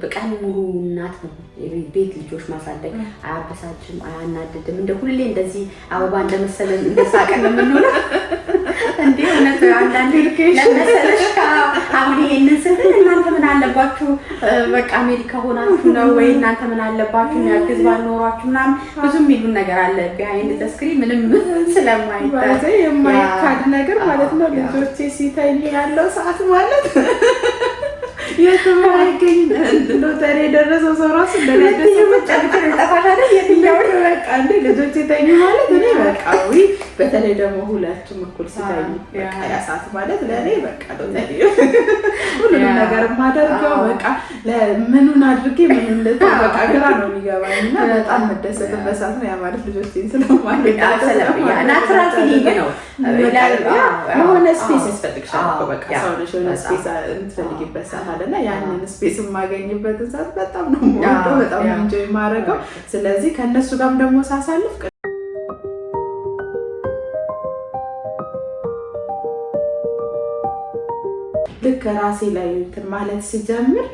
በቀን ሙሉ እናት ቤት ልጆች ማሳደግ አያበሳጭም፣ አያናድድም? እንደ ሁሌ እንደዚህ አበባ እንደመሰለን እንደሳቀን ነው የምንውለው እንዴ? እውነት አንዳንዴ ለመሰለሽ አሁን ይሄንን ስትል እናንተ ምን አለባችሁ በቃ አሜሪካ ሆናችሁ ነው ወይ እናንተ ምን አለባችሁ ያግዝ ባልኖራችሁ ምናምን ብዙ የሚሉን ነገር አለ። ቢሃይንድ ዘ ስክሪን ምንም ስለማይታይ የማይካድ ነገር ማለት ነው። ልጆቼ ሲተኙ ያለው ሰዓት ማለት የተማይገኝ ሎተሪ የደረሰው ሰው ራሱ እንደደረሰ መጨረሻ ተፋታለ የትኛው በቃ እንደ ልጆቼ ተኙ ማለት እኔ በቃ ወይ በተለይ ደግሞ ሁለቱም እኩል ሲተኙ በቃ ያ ሰዓት ማለት ለኔ በቃ ሎተሪ ሁሉንም ነገር ማደርገው በቃ ለምኑን አድርጌ ምንም በቃ ግራ ነው የሚገባኝና በጣም መደሰትበት ሰዓት ነው። ያ ማለት ልጆቼን ስለማለት ያ ናቹራል ፊሊንግ ነው። የሆነ ስፔስ ያስፈልግሻል እኮ በቃ ሰው ነሽ የሆነ ስፔስ የምትፈልጊበት ሰዓት አለና ያንን ስፔስ የማገኝበትን ሰዓት በጣም ነው የምወደው፣ በጣም ነው ኢንጆይ የማደርገው። ስለዚህ ከእነሱ ጋርም ደግሞ ሳሳልፍ ልክ ራሴ ላይ እንትን ማለት ሲጀምር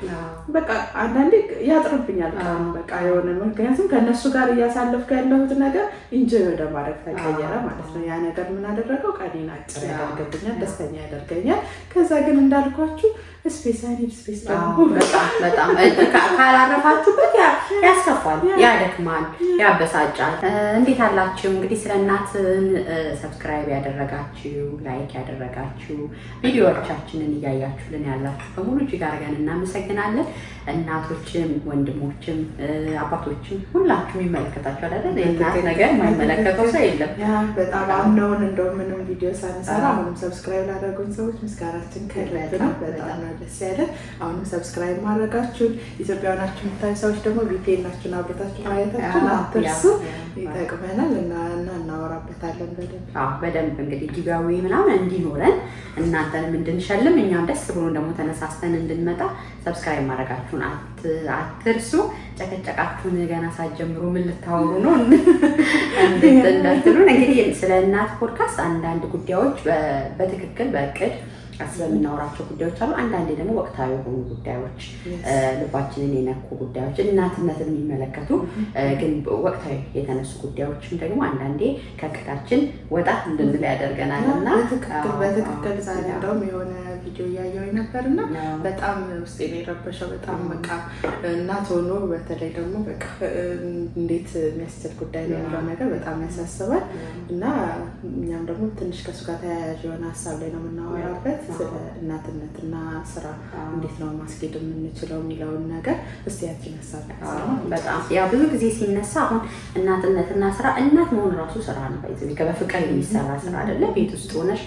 በቃ አንዳንዴ ያጥርብኛል ቀን በቃ የሆነ ምክንያቱም ከእነሱ ጋር እያሳለፍኩ ያለሁት ነገር ኢንጆይ ወደ ማድረግ ተቀየረ ማለት ነው። ያ ነገር ምን አደረገው? ቀኔን አጭር ያደርግብኛል፣ ደስተኛ ያደርገኛል። ከዛ ግን እንዳልኳችሁ ስፔስ ደግሞ በጣም ካላረፋችሁበት ያስከፋል፣ ያደክማል፣ ያበሳጫል። እንዴት አላችሁ? እንግዲህ ስለ እናትን ሰብስክራይብ ያደረጋችሁ፣ ላይክ ያደረጋችሁ፣ ቪዲዮዎቻችንን እያያችሁልን ያላችሁ በሙሉ እጅግ አድርገን እናመሰግናለን። እናቶችም ወንድሞችም አባቶችም ሁላችሁም ይመለከታችኋል አይደል? የእናት ነገር የማይመለከተው ሰው የለም። በጣም አሁን እንደውም ምንም ቪዲዮ ሳንሰራ አሁንም ሰብስክራይብ ላደረጉን ሰዎች ምስጋናችን ከልብ ነው። በጣም ነው ደስ ያለን። አሁንም ሰብስክራይብ ማድረጋችሁን፣ ኢትዮጵያ ናችሁ የምታዩ ሰዎች ደግሞ ቪፒኤን ናችሁን አብረታችሁ ማየታችሁን አትርሱ። ይጠቅመናል እና እናወራበታለን በደንብ እንግዲህ ጊዜያዊ ምናምን እንዲኖረን እናንተንም እንድንሸልም እኛም ደስ ብሎን ደግሞ ተነሳስተን እንድንመጣ ሰብስክራይብ ማድረጋችሁን አትርሱ። ጨቀጨቃችሁን ገና ሳትጀምሩ ምን ልታወሩ ነው እንዳትሉን። እንግዲህ ስለ እናት ፖድካስት አንዳንድ ጉዳዮች በትክክል በእቅድ አስበን የምናወራቸው ጉዳዮች አሉ። አንዳንዴ ደግሞ ወቅታዊ የሆኑ ጉዳዮች፣ ልባችንን የነኩ ጉዳዮች፣ እናትነትን የሚመለከቱ ግን ወቅታዊ የተነሱ ጉዳዮችም ደግሞ አንዳንዴ ከእቅዳችን ወጣ እንድንል ያደርገናል እና በትክክል ዛሬ እንደውም የሆነ ቪዲዮ እያየሁ ነበርና በጣም ውስጤን የረበሸው በጣም በቃ እናት ሆኖ በተለይ ደግሞ በቃ እንዴት የሚያስችል ጉዳይ ነው ያለው ነገር በጣም ያሳስባል እና እኛም ደግሞ ትንሽ ከሱ ጋር ተያያዥ የሆነ ሀሳብ ላይ ነው የምናወራበት ስለ እናትነትና ስራ እንዴት ነው ማስኬድ የምንችለው የሚለውን ነገር እስቲ ያችን ሀሳብ በጣም ያው ብዙ ጊዜ ሲነሳ አሁን እናትነትና ስራ እናት መሆን ራሱ ስራ ነው። በፍቅር የሚሰራ ስራ አይደለ? ቤት ውስጥ ሆነሽ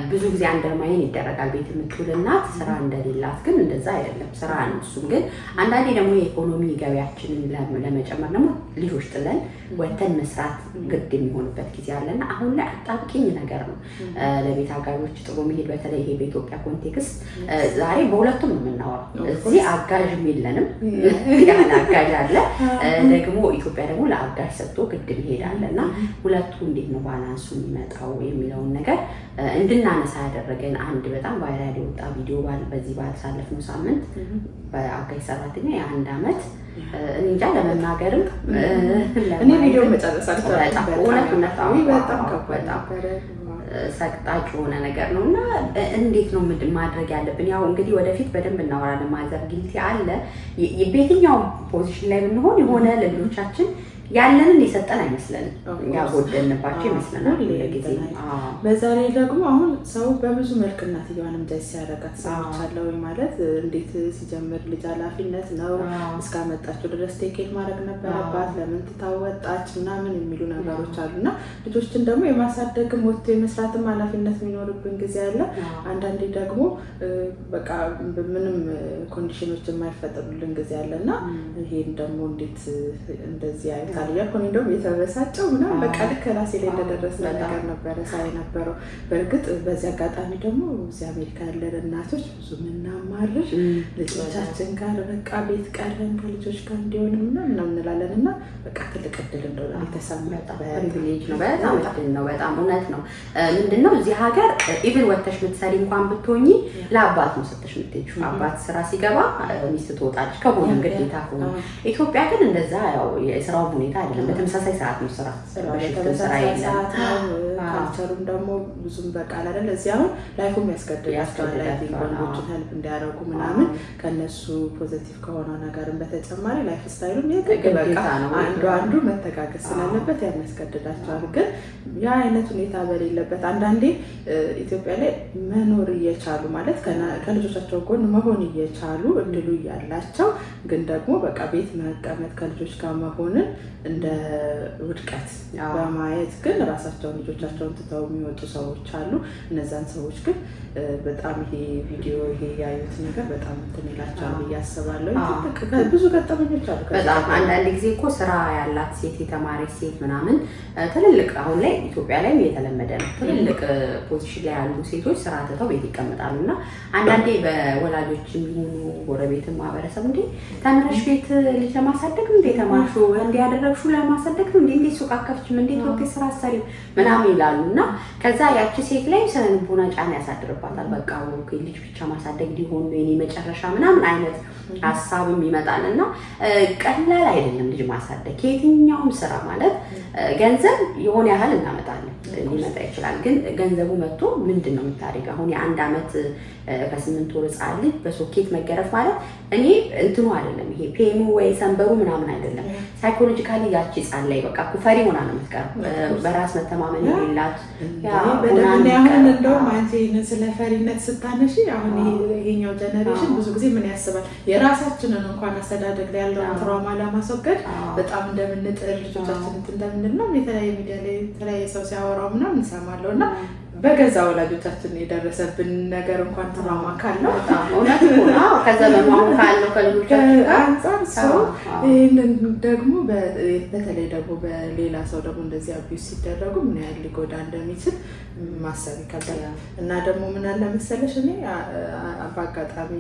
ብዙ ጊዜ አንደርማይን ይደረጋል። ቤት የምትውል እናት ስራ እንደሌላት ግን እንደዛ አይደለም፣ ስራ ነው እሱም። ግን አንዳንዴ ደግሞ የኢኮኖሚ ገቢያችንን ለመጨመር ደግሞ ልጆች ጥለን ወተን መስራት ግድ የሚሆንበት ጊዜ አለና አሁን ላይ አጣብቂኝ ነገር ነው ለቤት አጋዦች ጥሩ መሄድ። በተለይ ይሄ በኢትዮጵያ ኮንቴክስት ዛሬ በሁለቱም ነው የምናወራው። እዚህ አጋዥም የለንም፣ ያለ አጋዥ አለ። ደግሞ ኢትዮጵያ ደግሞ ለአጋዥ ሰጥቶ ግድ ይሄዳልና ሁለቱ እንዴት ነው ባላንሱ የሚመጣው የሚለውን ነገር እንድናነሳ ያደረገን አንድ በጣም ቫይራል የወጣ ቪዲዮ በዚህ ባሳለፍነው ሳምንት በአጋዥ ሰራተኛ የ1 ዓመት እንጃ ለመናገርም እኔ ቪዲዮ መጨረሻ በጣም ሰቅጣጭ የሆነ ነገር ነው እና እንዴት ነው ማድረግ ያለብን? ያው እንግዲህ ወደፊት በደንብ እናወራለን። ማዘር ጊልቲ አለ። በየትኛውም ፖዚሽን ላይ ብንሆን የሆነ ለልጆቻችን ያለንን የሰጠን አይመስለንም፣ ያጎደልንባቸው ይመስለናል ጊዜ። በዛ ላይ ደግሞ አሁን ሰው በብዙ መልክ እናትየዋንም ደስ ያደረጋት ሰምቻለሁ። ማለት እንዴት ሲጀምር ልጅ ኃላፊነት ነው እስካመጣቸው ድረስ ቴኬት ማድረግ ነበረባት፣ ለምን ትታወጣች ምናምን የሚሉ ነገሮች አሉና ልጆችን ደግሞ የማሳደግም ወጥቶ የመስራትም ኃላፊነት የሚኖርብን ጊዜ አለ። አንዳንዴ ደግሞ በቃ ምንም ኮንዲሽኖች የማይፈጠሩልን ጊዜ አለና ይሄን ደግሞ እንዴት እንደዚህ አይታ ይደርሳል እያልኩ እኔ እንደውም የተበሳጨው ምናምን በቃ ልክ ራሴ ላይ እንደደረሰ ነገር ነበረ ሳይ ነበረው። በእርግጥ በዚህ አጋጣሚ ደግሞ እዚህ አሜሪካ ያለን እናቶች ብዙ ምናማርር ልጆቻችን ጋር በቃ ቤት ቀረን ከልጆች ጋር እንዲሆን ምናምን እንላለን እና በቃ ትልቅ እድል እንደሆነ የተሰማኝ ፕሪቪሌጅ ነው። በጣም እድል ነው። በጣም እውነት ነው። ምንድነው እዚህ ሀገር ኢቭን ወተሽ ምትሰሪ እንኳን ብትሆኚ ለአባት ነው ስትሽ የምትሄጂው። አባት ስራ ሲገባ ሚስት ትወጣለች ከሆነ ግዴታ ከሆነ። ኢትዮጵያ ግን እንደዛ ያው የስራው ሁኔታ አይደለም። በተመሳሳይ ሰዓት ነው ስራ ካልቸሩም ደግሞ ብዙም በቃል አይደል። እዚህ አሁን ላይፉም ያስገድዳቸዋል ወንዶችን ሄልፕ እንዲያደርጉ ምናምን ከነሱ ፖዚቲቭ ከሆነው ነገርም በተጨማሪ ላይፍ ስታይሉም የግድ በቃ አንዱ መተጋገዝ ስላለበት ያን ያስገድዳቸዋል። ግን ያ አይነት ሁኔታ በሌለበት አንዳንዴ ኢትዮጵያ ላይ መኖር እየቻሉ ማለት ከልጆቻቸው ጎን መሆን እየቻሉ እድሉ እያላቸው ግን ደግሞ በቃ ቤት መቀመጥ ከልጆች ጋር መሆንን እንደ ውድቀት በማየት ግን ራሳቸውን ልጆቻቸውን ትተው የሚወጡ ሰዎች አሉ። እነዛን ሰዎች ግን በጣም ይሄ ቪዲዮ ይሄ ያዩት ነገር በጣም እንትን ይላቸዋል ብዬ አስባለሁ። ብዙ ገጠመኞች አሉ። በጣም አንዳንድ ጊዜ እኮ ስራ ያላት ሴት የተማረች ሴት ምናምን ትልልቅ አሁን ላይ ኢትዮጵያ ላይ የተለመደ ነው። ትልልቅ ፖዚሽን ላይ ያሉ ሴቶች ስራ ትተው ቤት ይቀመጣሉ እና አንዳንዴ በወላጆች የሚሆኑ ጎረቤትን ማህበረሰብ እንዴ ተምረሽ ቤት ልጅ ለማሳደግ እንዴ ተማርሹ እንዴ ያደረግሹ ለማሳደግ ነው እንዴ ሱቅ አከፍችም እንዴ ወጥተሽ ስራ አሰሪ ምናምን ይላሉ እና ከዛ ያቺ ሴት ላይ ስነ ልቦና ጫና ያሳድርባታል። በቃ ልጅ ብቻ ማሳደግ ሊሆን ነው የኔ መጨረሻ ምናምን አይነት ሀሳብም ይመጣል እና ቀላል አይደለም ልጅ ማሳደግ። ከየትኛውም ስራ ማለት ገንዘብ የሆነ ያህል እናመጣለን ሊመጣ ይችላል። ግን ገንዘቡ መጥቶ ምንድን ነው የምታደርግ? አሁን የአንድ ዓመት ከ8 ወር ህጻን ልጅ በሶኬት መገረፍ ማለት እኔ እንትኑ አይደለም ይሄ ፔኑ ወይ ሰንበሩ ምናምን አይደለም። ሳይኮሎጂካሊ ያቺ ህጻን ላይ በቃ ኩፈሪ ሆና ነው የምትቀረው። በራስ መተማመን የሌላት በደንብ ያሁን እንደውም አንቺ ስለ ፈሪነት ስታነሺ አሁን ይሄኛው ጀነሬሽን ብዙ ጊዜ ምን ያስባል የራሳችንን እንኳን አስተዳደግ ላይ ያለውን ትራውማ ለማስወገድ በጣም እንደምንጥር ልጆቻችን እንደምንል ነው የተለያየ ሚዲያ ላይ የተለያየ ሰው ሲያወራው ምናምን እንሰማለሁ እና በገዛ ወላጆቻችን የደረሰብን ነገር እንኳን ትራውማ ካለው እውነት ነው ከዘመኑ ካለው ከልጆቻችን አንፃር ሰው ይህንን ደግሞ በተለይ ደግሞ በሌላ ሰው ደግሞ እንደዚህ አቢዩስ ሲደረጉ ምን ያህል ሊጎዳ እንደሚችል ማሰብ ይከብዳል። እና ደግሞ ምን አለ መሰለሽ እኔ በአጋጣሚ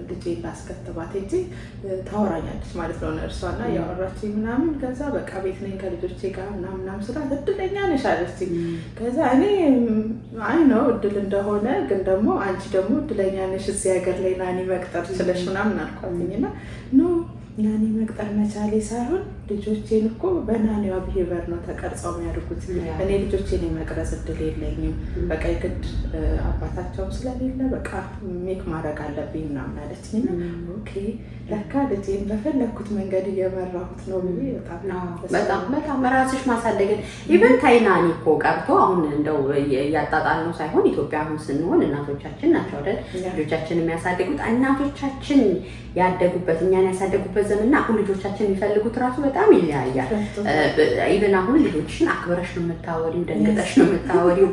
ልጄን ላስከትባት ሄጄ ታወራኛለች ማለት ነው እርሷና ያወራችኝ ምናምን ከዛ በቃ ቤት ነኝ ከልጆቼ ጋር ምናምን ስላት እድለኛ ነሽ አለችኝ። ከዛ እኔ አይ ነው እድል እንደሆነ ግን ደግሞ አንቺ ደግሞ እድለኛ ነሽ እዚህ ሀገር ላይ ናኒ መቅጠር ችለሽ ምናምን አልኳትኝና ኖ ናኒ መቅጠር መቻሌ ሳይሆን ልጆቼን እኮ በናኒዋ ብሄቨር ነው ተቀርጸው የሚያደርጉት። እኔ ልጆቼን የመቅረጽ እድል የለኝም። በቃ የግድ አባታቸውም ስለሌለ በቃ ሜክ ማድረግ አለብኝ ምናምን አለችኝ። ኦኬ ለካ ልጄን በፈለግኩት መንገድ እየመራሁት ነው ብዬ በጣም ራስሽ ማሳደግን ኢቨን ታይናኒ እኮ ቀርቶ አሁን እንደው እያጣጣል ነው ሳይሆን ኢትዮጵያ አሁን ስንሆን እናቶቻችን ናቸው አይደል ልጆቻችን የሚያሳድጉት። እናቶቻችን ያደጉበት እኛን ያሳደጉበት ዘመንና አሁን ልጆቻችን የሚፈልጉት ራሱ በጣም ይለያያል። ኢቨን አሁን ልጆችሽን አክብረሽ ነው የምታወሪው፣ ደንግጠሽ ነው የምታወሪው፣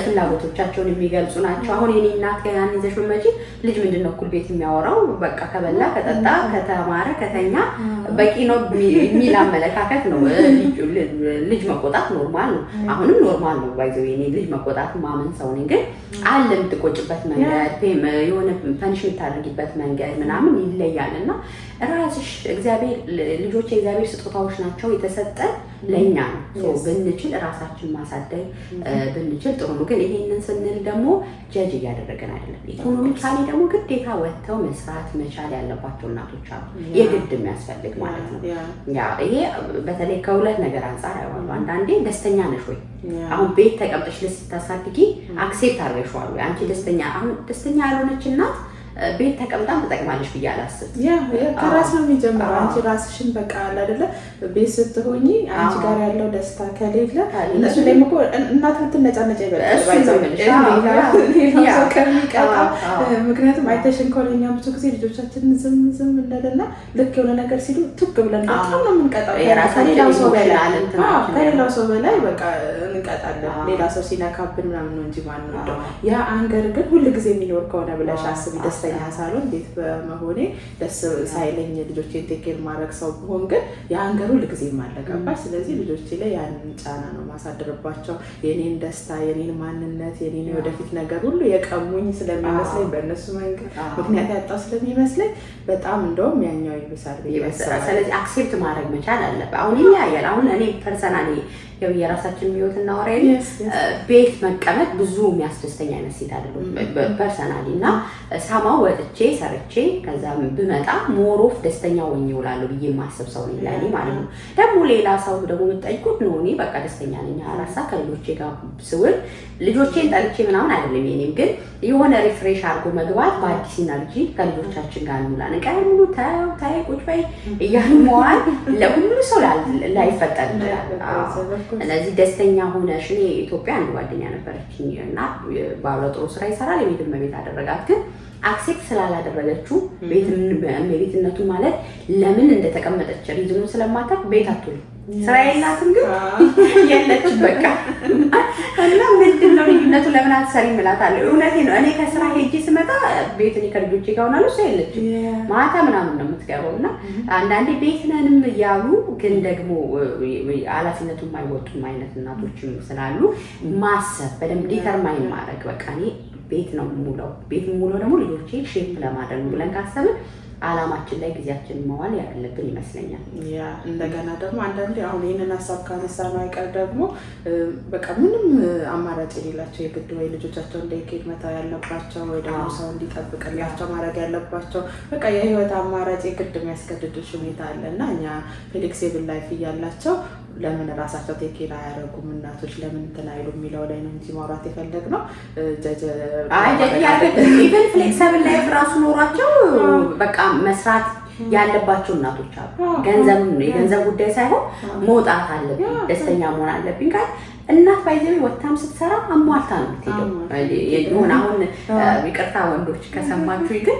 ፍላጎቶቻቸውን የሚገልጹ ናቸው። አሁን የኔ እናት ያን ይዘሽ መጪ ልጅ ምንድነው እኩል ቤት የሚያወራው በቃ ከበላ ከጠጣ ከተማረ ከተኛ በቂ ነው የሚል አመለካከት ነው። ልጅ መቆጣት ኖርማል ነው። አሁንም ኖርማል ነው። ባይዘው የኔ ልጅ መቆጣት ማመን ሰው ነኝ። ግን አለ የምትቆጭበት መንገድ የሆነ ፐኒሽ የምታደርጊበት መንገድ ምናምን ይለያልና ራስሽ እግዚአብሔር ልጆች የእግዚአብሔር ስጦታዎች ናቸው የተሰጠን ለኛ ነው። ብንችል ራሳችን ማሳደግ ብንችል ጥሩ ነው። ግን ይሄንን ስንል ደግሞ ጀጅ እያደረገን አይደለም። ኢኮኖሚካሊ ደግሞ ግዴታ ወጥተው መስራት መቻል ያለባቸው እናቶች አሉ። የግድ የሚያስፈልግ ማለት ነው። ያ ይሄ በተለይ ከሁለት ነገር አንፃር ያዋሉ። አንዳንዴ ደስተኛ ነሽ ወይ አሁን ቤት ተቀምጠሽ ልስታሳድጊ አክሴፕት አድርገሽዋል ወይ አንቺ ደስተኛ አሁን ደስተኛ ያልሆነች እናት ቤት ተቀምጣም ትጠቅማለች ብዬ አላስብም። ከራስ ነው የሚጀምረው። አንቺ ራስሽን በቃ አይደለ ቤት ስትሆኚ አንቺ ጋር ያለው ደስታ ከሌለ እነሱ ደግሞ እኮ እናት ብትነጫነጭ ይበላል ከሚቀጣ ምክንያቱም አይተሽን ከሆነኛ ብዙ ጊዜ ልጆቻችንን ዝም እንደልና ልክ የሆነ ነገር ሲሉ ቱግ ብለን በጣም ነው የምንቀጣው። ከሌላው ሰው በላይ በቃ እንቀጣለን። ሌላ ሰው ሲነካብን ምናምን ነው እንጂ ማን ነው ያ አንገር ግን ሁልጊዜ የሚኖር ከሆነ ብለሽ አስቢ። ደስተኛ ደስተኛ ሳልሆን ቤት በመሆኔ ደስ ሳይለኝ ልጆቼን ቴኬር ማድረግ ሰው ብሆን ግን የሀንገሩ ልጊዜም አለቀባች። ስለዚህ ልጆቼ ላይ ያንን ጫና ነው ማሳድርባቸው። የኔን ደስታ፣ የኔን ማንነት፣ የኔን ወደፊት ነገር ሁሉ የቀሙኝ ስለሚመስለኝ በእነሱ ምክንያት ያጣው ስለሚመስለኝ በጣም እንደውም ያኛው ይብሳል። ስለዚህ አክሴፕት ማድረግ መቻል አለበት። አሁን ይለያያል። አሁን እኔ ፐርሰናሊ ያው የራሳችን ህይወት እናወራ ቤት መቀመጥ ብዙ የሚያስደስተኝ አይነት ሴት አይደለም ፐርሰናሊ እና ሳማው ወጥቼ ሰርቼ ከዛ ብመጣ ሞሮፍ ደስተኛ ሆኜ እውላለሁ ብዬ የማስብ ሰው ነኝ ለእኔ ማለት ነው። ደግሞ ሌላ ሰው ደግሞ የምትጠይቁት ነው እኔ በቃ ደስተኛ ነኝ አራሳ ከልጆቼ ጋር ስውል ልጆቼን ጠልቼ ምናምን አይደለም። የኔም ግን የሆነ ሪፍሬሽ አድርጎ መግባት በአዲስ ኢነርጂ ከልጆቻችን ጋር እንውላለን። ቀን ሙሉ ታይ ቁጭ በይ እያሉ መዋል ለሁሉ ሰው ላይፈጠር ይችላል። ስለዚህ ደስተኛ ሆነሽ እኔ ኢትዮጵያ አንድ ጓደኛ ነበረችኝ እና ባሏ ጥሩ ስራ ይሰራል የቤት እመቤት አደረጋት። ግን አክሴፕት ስላላደረገችው ቤትነቱ ማለት ለምን እንደተቀመጠች ሪዝኑ ስለማታውቅ ቤት አትውልም። ስራ የላትም ግን የለችም በቃ እና ምንድን ነው ልዩነቱ ለምን አትሰሪም እላታለሁ። እውነቴን ነው። እኔ ከስራ ሄጄ ስመጣ ቤት እኔ ከልጆቼ ጋር ሆናለሁ፣ እሷ የለችም ማታ ምናምን ነው የምትገባው። እና አንዳንዴ ቤት ነንም እያሉ ግን ደግሞ ኃላፊነቱን የማይወጡም አይነት እናቶችም ስላሉ ማሰብ በደንብ ዲተርማይን ማድረግ በቃ እኔ ቤት ነው የምውለው። ቤት የምውለው ደግሞ ልጆቼ ሼፕ ለማድረግ ነው ብለን ካሰብን አላማችን ላይ ጊዜያችንን መዋል ያለብን ይመስለኛል። ያ እንደገና ደግሞ አንዳንዴ አሁን ይህንን ሀሳብ ካነሳን አይቀር ደግሞ በቃ ምንም አማራጭ የሌላቸው የግድ ወይ ልጆቻቸውን ዴይኬር መተው ያለባቸው ወይ ደግሞ ሰው እንዲጠብቅላቸው ማድረግ ያለባቸው በቃ የህይወት አማራጭ የግድ የሚያስገድድሽ ሁኔታ አለ እና እኛ ፍሌክሲብል ላይፍ እያላቸው ለምን ራሳቸው ቴኬር አያደርጉም እናቶች ለምን እንትን አይሉ የሚለው ላይ ነው እንጂ ማውራት የፈለግነው ኢቨን ፍሌክሲብል ላይፍ ራሱ ኖሯቸው በቃ መስራት ያለባቸው እናቶች አሉ። የገንዘብ ጉዳይ ሳይሆን መውጣት አለብኝ ደስተኛ መሆን አለብኝ ካል እናት ባይዘው ወጣም ስትሰራ አሟልታ ነው የምትሄደው። አሁን ይቅርታ ወንዶች ከሰማችሁ ግን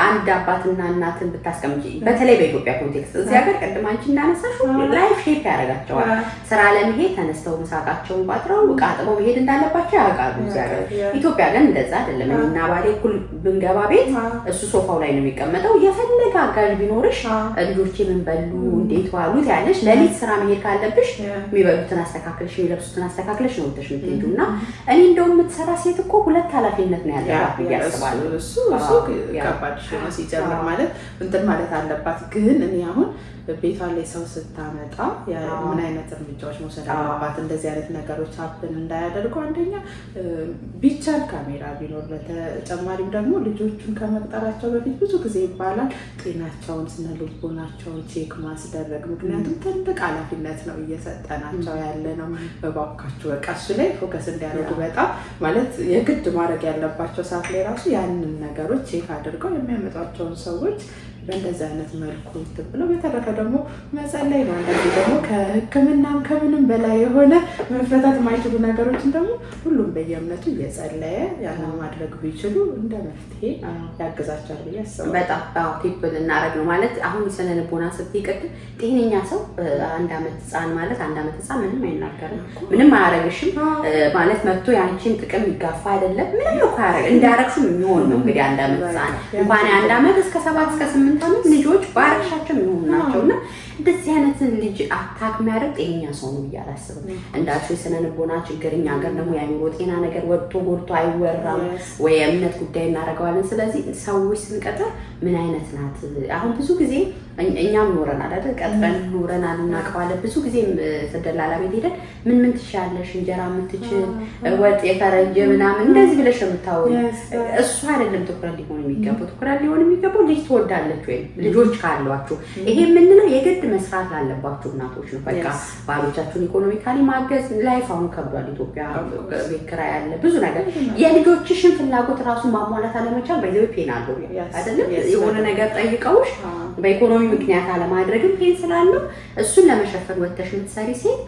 አንድ አባትና እናትን ብታስቀምጪ በተለይ በኢትዮጵያ ኮንቴክስት እዚህ ሀገር ቅድም አንቺ እንዳነሳሽው ላይፍ ሼፕ ያደርጋቸዋል። ስራ ለመሄድ ተነስተው ምሳቃቸውን ባጥረው ዕቃ አጥበው መሄድ እንዳለባቸው ያውቃሉ እዚህ ሀገር። ኢትዮጵያ ግን እንደዛ አይደለም። እና ባሌ እኩል ብንገባ ቤት እሱ ሶፋው ላይ ነው የሚቀመጠው። የፈለገ አጋዥ ቢኖርሽ ልጆቼ ምን በሉ እንዴት ዋሉት ያለሽ ለሊት ስራ መሄድ ካለብሽ የሚበሉትን አስተካክለሽ የሚለብሱትን አስተካክለሽ ነው ወጥተሽ የምትሄጂው። እና እኔ እንደውም የምትሰራ ሴት እኮ ሁለት ኃላፊነት ነው ያለባት ብዬ አስባለሁ። እሱ ከባድ ነው ሲጀምር ማለት እንትን ማለት አለባት። ግን እኔ አሁን ቤቷ ላይ ሰው ስታመጣ ምን አይነት እርምጃዎች መውሰድ አለባት እንደዚህ አይነት ነገሮች ሀፕን እንዳያደርጉ? አንደኛ ቢቻል ካሜራ ቢኖር፣ በተጨማሪም ደግሞ ልጆቹን ከመቅጠራቸው በፊት ብዙ ጊዜ ይባላል ጤናቸውን ስነ ልቦናቸውን ቼክ ማስደረግ። ምክንያቱም ትልቅ ኃላፊነት ነው እየሰጠናቸው ያለ ነው። በባካችሁ በቃ እሱ ላይ ፎከስ እንዲያደርጉ በጣም ማለት የግድ ማድረግ ያለባቸው ሰዓት ላይ ራሱ ያንን ነገሮች ቼክ አድርገው የሚያመጧቸውን ሰዎች በእንደዚህ አይነት መልኩ ብለው በተረፈ ደግሞ መጸለይ ነው። አንዳንዴ ደግሞ ከሕክምናም ከምንም በላይ የሆነ መፈታት የማይችሉ ነገሮችን ደግሞ ሁሉም በየእምነቱ እየጸለየ ያንን ማድረግ ቢችሉ እንደ መፍትሄ ያግዛቸዋል ብዬ አስባለሁ። በጣም ቲፕ ልናደርግ ነው ማለት አሁን ስነ ልቦና ስትይቀጥል ጤነኛ ሰው አንድ አመት ህፃን ማለት አንድ አመት ህፃን ምንም አይናገርም፣ ምንም አያረግሽም ማለት መጥቶ ያንቺን ጥቅም ይጋፋ አይደለም ምንም እኮ ያረግ እንዳረግሽም የሚሆን ነው። እንግዲህ አንድ አመት ህፃን እንኳን አንድ አመት እስከ 7 እስከ 8 አመት ልጆች ባረሻቸው የሚሆኑ ናቸውና እንደዚህ አይነት ልጅ አታክ የሚያደርግ ጤነኛ ሰው ነው ብዬ አላስብም። እንዳልሽው የስነ ልቦና ችግር እኛ ሀገር ደግሞ የአእምሮ ጤና ነገር ወጥቶ ጎድቶ አይወራም ወይ የእምነት ጉዳይ እናደርገዋለን። ስለዚህ ሰዎች ስንቀጥር ምን አይነት ናት? አሁን ብዙ ጊዜ እኛም ኖረናል አይደል? ቀጥረን ኖረናል እናውቀዋለን። ብዙ ጊዜ ተደላላ ቤት ሄደን ምን ትችያለሽ እንጀራ የምትችል ወጥ የፈረንጅ ምናምን እንደዚህ ብለሽ የምታወሪ እሱ አይደለም ትኩረት ሊሆን የሚገባው። ትኩረት ሊሆን የሚገባው ልጅ ትወዳለች ወይ ልጆች ካሏችሁ ይሄ የምንለው የግድ መስራት ላለባችሁ እናቶች ነው። በቃ ባሎቻችሁን ኢኮኖሚካሊ ማገዝ። ላይፍ አሁን ከብዷል ኢትዮጵያ፣ ቤት ኪራይ ያለ ብዙ ነገር። የልጆችሽን ፍላጎት ራሱ ማሟላት አለመቻል በዚህ ፔን አለው አይደለም? የሆነ ነገር ጠይቀውሽ በኢኮኖሚ ምክንያት አለማድረግም ፔን ስላለው እሱን ለመሸፈን ወጥተሽ የምትሰሪ ሴት